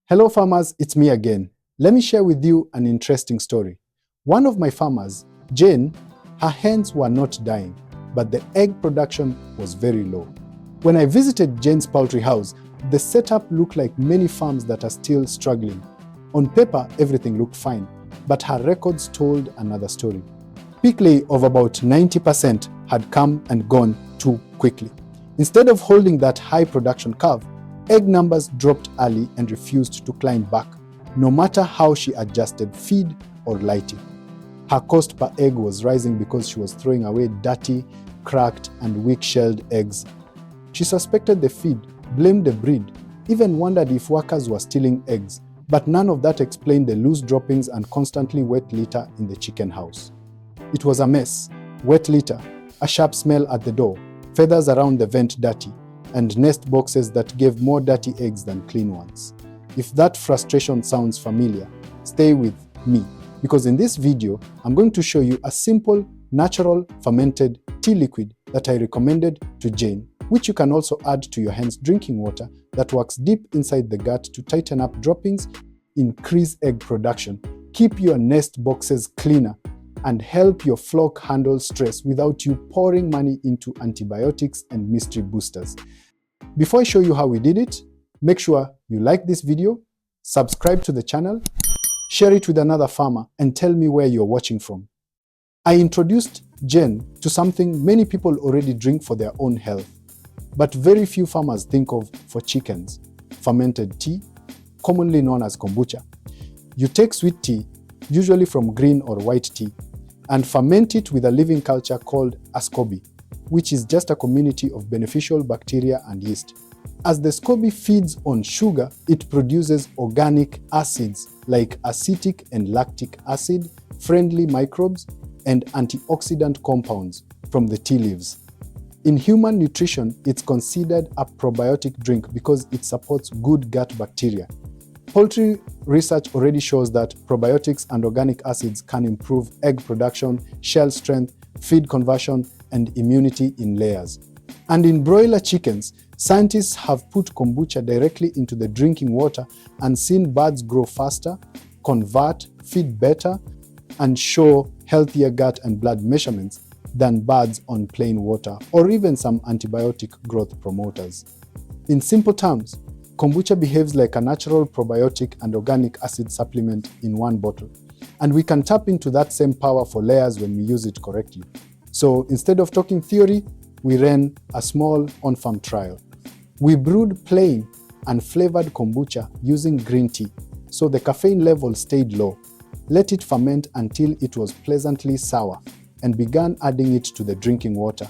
Hello farmers, it's me again. Let me share with you an interesting story. One of my farmers, Jane, her hens were not dying, but the egg production was very low. When I visited Jane's poultry house, the setup looked like many farms that are still struggling. On paper, everything looked fine, but her records told another story. Peak lay of about 90% had come and gone too quickly. Instead of holding that high production curve, egg numbers dropped early and refused to climb back, no matter how she adjusted feed or lighting. Her cost per egg was rising because she was throwing away dirty, cracked, and weak-shelled eggs. She suspected the feed, blamed the breed, even wondered if workers were stealing eggs, but none of that explained the loose droppings and constantly wet litter in the chicken house. It was a mess: wet litter, a sharp smell at the door, feathers around the vent dirty, and nest boxes that gave more dirty eggs than clean ones. If that frustration sounds familiar, stay with me, because in this video, I'm going to show you a simple, natural, fermented tea liquid that I recommended to Jane, which you can also add to your hen's drinking water that works deep inside the gut to tighten up droppings, increase egg production, keep your nest boxes cleaner, and help your flock handle stress without you pouring money into antibiotics and mystery boosters. Before I show you how we did it, make sure you like this video, subscribe to the channel, share it with another farmer, and tell me where you're watching from. I introduced Jen to something many people already drink for their own health, but very few farmers think of for chickens: fermented tea, commonly known as kombucha. You take sweet tea, usually from green or white tea, and ferment it with a living culture called a SCOBY, which is just a community of beneficial bacteria and yeast. As the SCOBY feeds on sugar, it produces organic acids like acetic and lactic acid, friendly microbes, and antioxidant compounds from the tea leaves. In human nutrition, it's considered a probiotic drink because it supports good gut bacteria. Poultry research already shows that probiotics and organic acids can improve egg production, shell strength, feed conversion, and immunity in layers. And in broiler chickens, scientists have put kombucha directly into the drinking water and seen birds grow faster, convert, feed better, and show healthier gut and blood measurements than birds on plain water or even some antibiotic growth promoters. In simple terms, kombucha behaves like a natural probiotic and organic acid supplement in one bottle, and we can tap into that same power for layers when we use it correctly. So instead of talking theory, we ran a small on-farm trial. We brewed plain and flavored kombucha using green tea, so the caffeine level stayed low, let it ferment until it was pleasantly sour, and began adding it to the drinking water.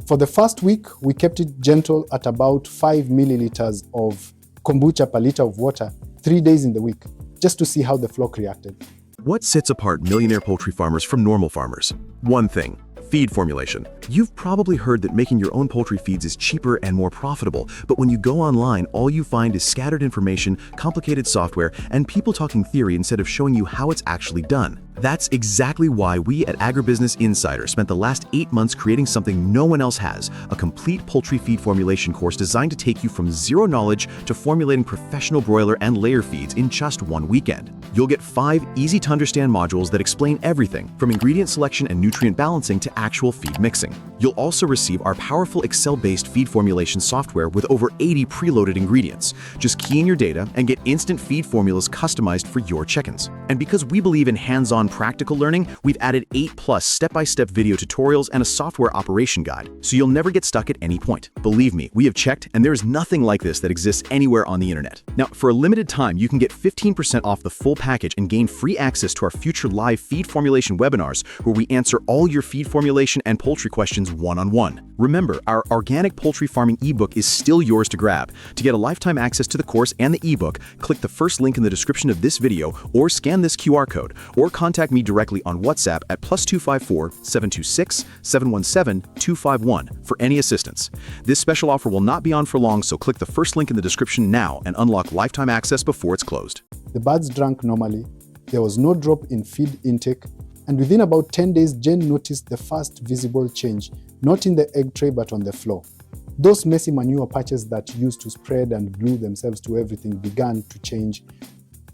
For the first week, we kept it gentle at about 5 milliliters of kombucha per liter of water 3 days in the week, just to see how the flock reacted. What sets apart millionaire poultry farmers from normal farmers? One thing: feed formulation. You've probably heard that making your own poultry feeds is cheaper and more profitable, but when you go online, all you find is scattered information, complicated software, and people talking theory instead of showing you how it's actually done. That's exactly why we at Agribusiness Insider spent the last 8 months creating something no one else has: a complete poultry feed formulation course designed to take you from zero knowledge to formulating professional broiler and layer feeds in just 1 weekend. You'll get 5 easy-to-understand modules that explain everything from ingredient selection and nutrient balancing to actual feed mixing. You'll also receive our powerful Excel-based feed formulation software with over 80 preloaded ingredients. Just key in your data and get instant feed formulas customized for your chickens. And because we believe in hands-on practical learning, we've added 8+ step-by-step video tutorials and a software operation guide, so you'll never get stuck at any point. Believe me, we have checked, and there is nothing like this that exists anywhere on the internet. Now, for a limited time, you can get 15% off the full package and gain free access to our future live feed formulation webinars, where we answer all your feed formulation and poultry questions one-on-one. Remember, our organic poultry farming ebook is still yours to grab. To get a lifetime access to the course and the ebook, click the first link in the description of this video or scan this QR code, or contact me directly on WhatsApp at +254 726 717 251 for any assistance. This special offer will not be on for long, so click the first link in the description now and unlock lifetime access before it's closed. The birds drank normally, there was no drop in feed intake, and within about 10 days, Jen noticed the first visible change, not in the egg tray but on the floor. Those messy manure patches that used to spread and glue themselves to everything began to change.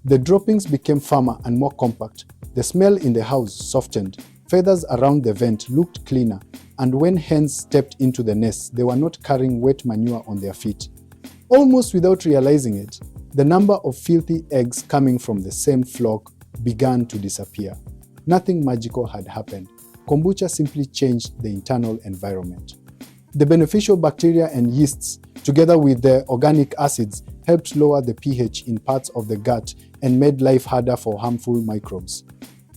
The droppings became firmer and more compact. The smell in the house softened. Feathers around the vent looked cleaner, and when hens stepped into the nest, they were not carrying wet manure on their feet. Almost without realizing it, the number of filthy eggs coming from the same flock began to disappear. Nothing magical had happened. Kombucha simply changed the internal environment. The beneficial bacteria and yeasts, together with the organic acids, helped lower the pH in parts of the gut and made life harder for harmful microbes.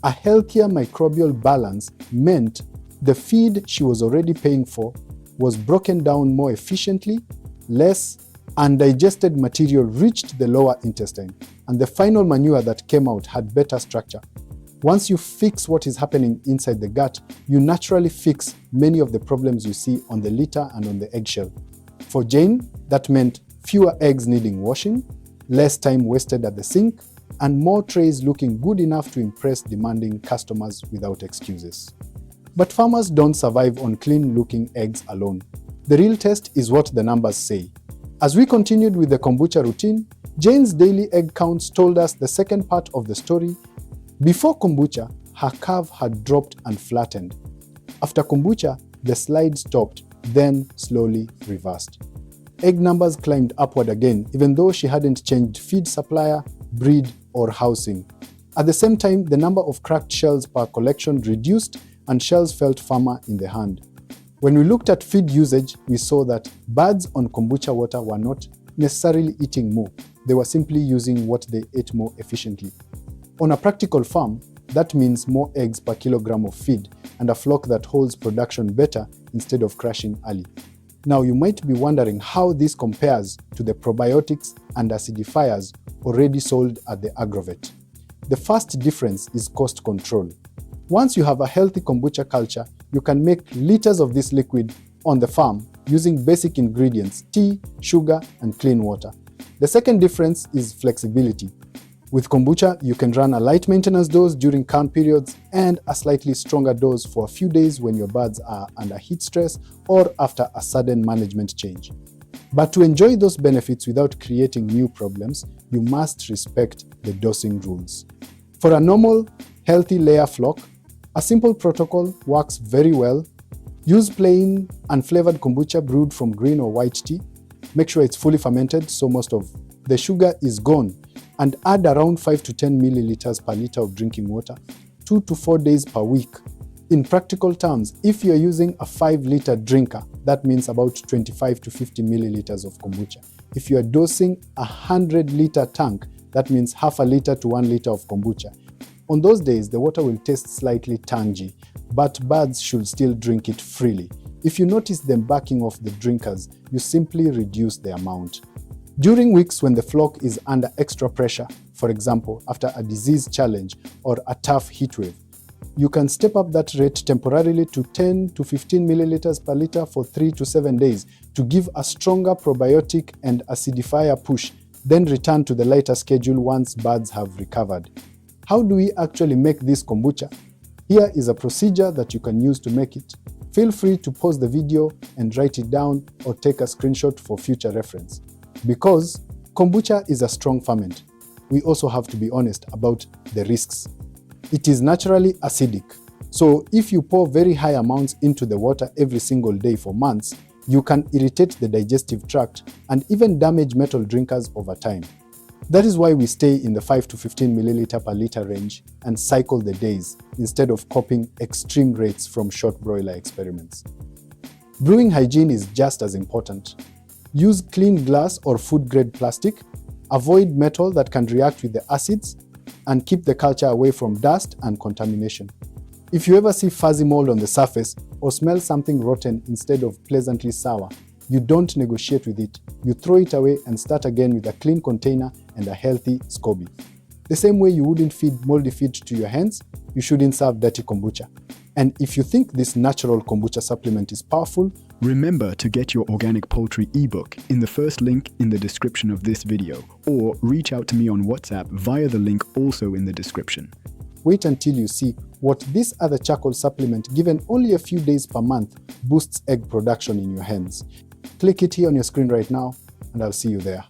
A healthier microbial balance meant the feed she was already paying for was broken down more efficiently, less undigested material reached the lower intestine, and the final manure that came out had better structure. Once you fix what is happening inside the gut, you naturally fix many of the problems you see on the litter and on the eggshell. For Jane, that meant fewer eggs needing washing, less time wasted at the sink, and more trays looking good enough to impress demanding customers without excuses. But farmers don't survive on clean-looking eggs alone. The real test is what the numbers say. As we continued with the kombucha routine, Jane's daily egg counts told us the second part of the story. Before kombucha, her curve had dropped and flattened. After kombucha, the slide stopped, then slowly reversed. Egg numbers climbed upward again, even though she hadn't changed feed supplier, breed, or housing. At the same time, the number of cracked shells per collection reduced and shells felt firmer in the hand. When we looked at feed usage, we saw that birds on kombucha water were not necessarily eating more. They were simply using what they ate more efficiently. On a practical farm, that means more eggs per kilogram of feed and a flock that holds production better instead of crashing early. Now you might be wondering how this compares to the probiotics and acidifiers already sold at the agrovet. The first difference is cost control. Once you have a healthy kombucha culture, you can make liters of this liquid on the farm using basic ingredients, tea, sugar, and clean water. The second difference is flexibility. With kombucha, you can run a light maintenance dose during calm periods and a slightly stronger dose for a few days when your birds are under heat stress or after a sudden management change. But to enjoy those benefits without creating new problems, you must respect the dosing rules. For a normal, healthy layer flock, a simple protocol works very well. Use plain, unflavored kombucha brewed from green or white tea. Make sure it's fully fermented so most of the sugar is gone, and add around 5 to 10 milliliters per liter of drinking water, 2 to 4 days per week. In practical terms, if you're using a 5-liter drinker, that means about 25 to 50 milliliters of kombucha. If you're dosing a 100-liter tank, that means half a liter to 1 liter of kombucha. On those days, the water will taste slightly tangy, but birds should still drink it freely. If you notice them backing off the drinkers, you simply reduce the amount. During weeks when the flock is under extra pressure, for example, after a disease challenge or a tough heat wave, you can step up that rate temporarily to 10 to 15 milliliters per liter for 3 to 7 days to give a stronger probiotic and acidifier push, then return to the lighter schedule once birds have recovered. How do we actually make this kombucha? Here is a procedure that you can use to make it. Feel free to pause the video and write it down or take a screenshot for future reference. Because kombucha is a strong ferment, we also have to be honest about the risks. It is naturally acidic, so if you pour very high amounts into the water every single day for months, you can irritate the digestive tract and even damage metal drinkers over time. That is why we stay in the 5 to 15 milliliter per liter range and cycle the days instead of copying extreme rates from short broiler experiments. Brewing hygiene is just as important. Use clean glass or food-grade plastic, avoid metal that can react with the acids, and keep the culture away from dust and contamination. If you ever see fuzzy mold on the surface or smell something rotten instead of pleasantly sour, you don't negotiate with it. You throw it away and start again with a clean container and a healthy SCOBY. The same way you wouldn't feed moldy feed to your hens, you shouldn't serve dirty kombucha. And if you think this natural kombucha supplement is powerful, remember to get your organic poultry ebook in the first link in the description of this video, or reach out to me on WhatsApp via the link also in the description. Wait until you see what this other charcoal supplement given only a few days per month boosts egg production in your hens. Click it here on your screen right now, and I'll see you there.